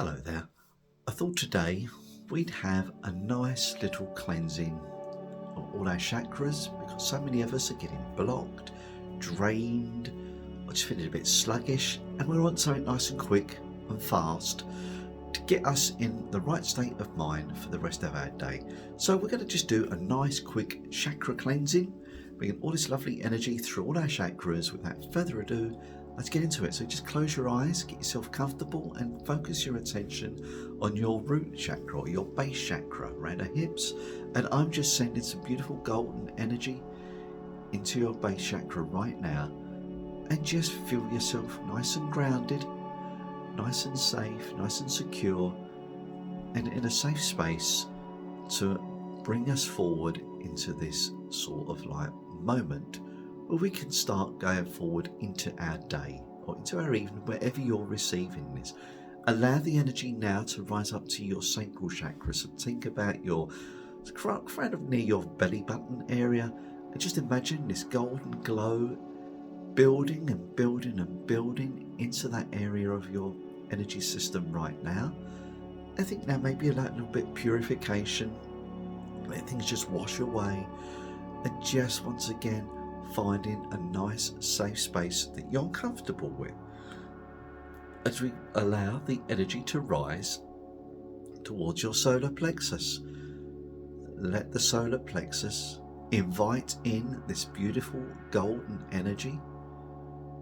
Hello there. I thought today we'd have a nice little cleansing of all our chakras because so many of us are getting blocked, drained, or just feeling a bit sluggish, and we want something nice and quick and fast to get us in the right state of mind for the rest of our day. So we're going to just do a nice quick chakra cleansing, bringing all this lovely energy through all our chakras. Without further ado, let's get into it. So just close your eyes, get yourself comfortable, and focus your attention on your root chakra or your base chakra around our hips. And I'm just sending some beautiful golden energy into your base chakra right now. And just feel yourself nice and grounded, nice and safe, nice and secure, and in a safe space to bring us forward into this sort of like moment where we can start going forward into our day or into our evening, wherever you're receiving this. Allow the energy now to rise up to your sacral chakra. So think about your kind of near your belly button area, and just imagine this golden glow building and building and building into that area of your energy system right now. I think now maybe a little bit of purification, let things just wash away, and just once again finding a nice safe space that you're comfortable with as we allow the energy to rise towards your solar plexus. Let the solar plexus invite in this beautiful golden energy.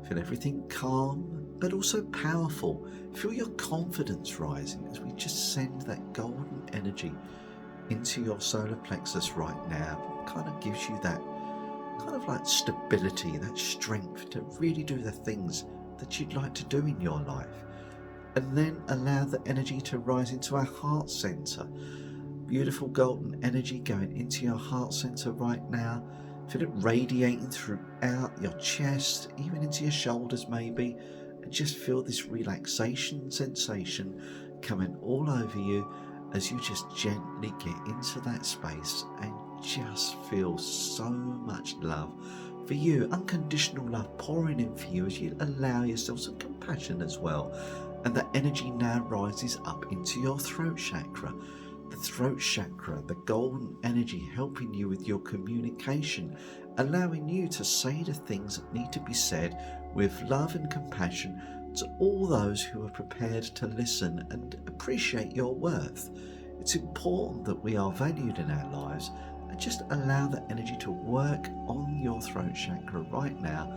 Feel everything calm but also powerful. Feel your confidence rising as we just send that golden energy into your solar plexus right now. It kind of gives you that kind of like stability, that strength to really do the things that you'd like to do in your life. And then allow the energy to rise into our heart center. Beautiful golden energy going into your heart center right now. Feel it radiating throughout your chest, even into your shoulders maybe, and just feel this relaxation sensation coming all over you as you just gently get into that space and just feel so much love for you, unconditional love pouring in for you as you allow yourself some compassion as well. And that energy now rises up into your throat chakra. The throat chakra, the golden energy helping you with your communication, allowing you to say the things that need to be said with love and compassion to all those who are prepared to listen and appreciate your worth. It's important that we are valued in our lives, and just allow that energy to work on your throat chakra right now,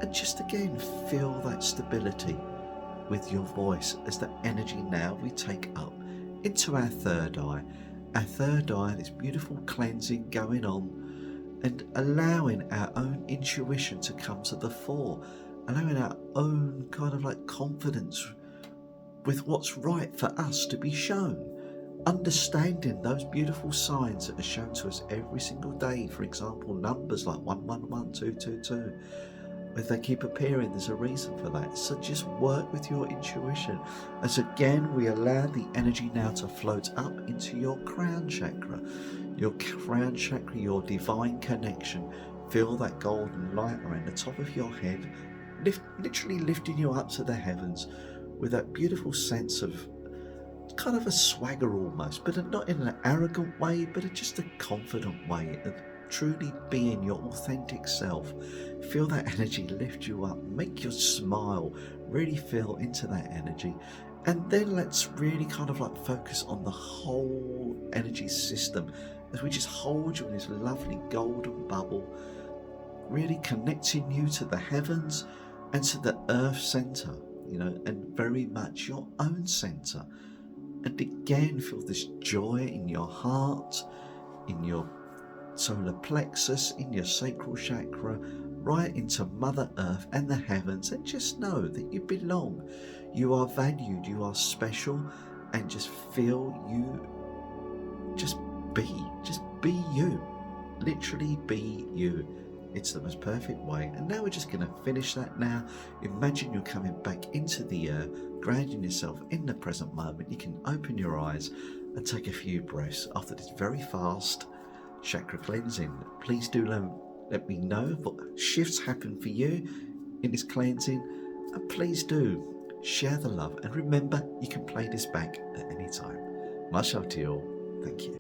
and just again feel that stability with your voice as the energy now we take up into our third eye. Our third eye, this beautiful cleansing going on, and allowing our own intuition to come to the fore, allowing our own kind of like confidence with what's right for us to be shown, understanding those beautiful signs that are shown to us every single day. For example, numbers like 111, 222. If they keep appearing, there's a reason for that. So just work with your intuition. As again, we allow the energy now to float up into your crown chakra. Your crown chakra, your divine connection. Feel that golden light around the top of your head, literally lifting you up to the heavens with that beautiful sense of kind of a swagger almost, but not in an arrogant way, but just a confident way of truly being your authentic self. Feel that energy lift you up, make you smile, really feel into that energy. And then let's really kind of like focus on the whole energy system as we just hold you in this lovely golden bubble, really connecting you to the heavens and to the earth center, and very much your own center. And again, feel this joy in your heart, in your solar plexus, in your sacral chakra, right into Mother Earth and the heavens, and just know that you belong, you are valued, you are special, and just feel you just be you, literally be you. It's the most perfect way. And now we're just going to finish that now. Imagine you're coming back into the earth, grounding yourself in the present moment. You can open your eyes and take a few breaths after this very fast chakra cleansing. Please do let me know what shifts happen for you in this cleansing, and please do share the love, and remember, you can play this back at any time. Much love to you all. Thank you.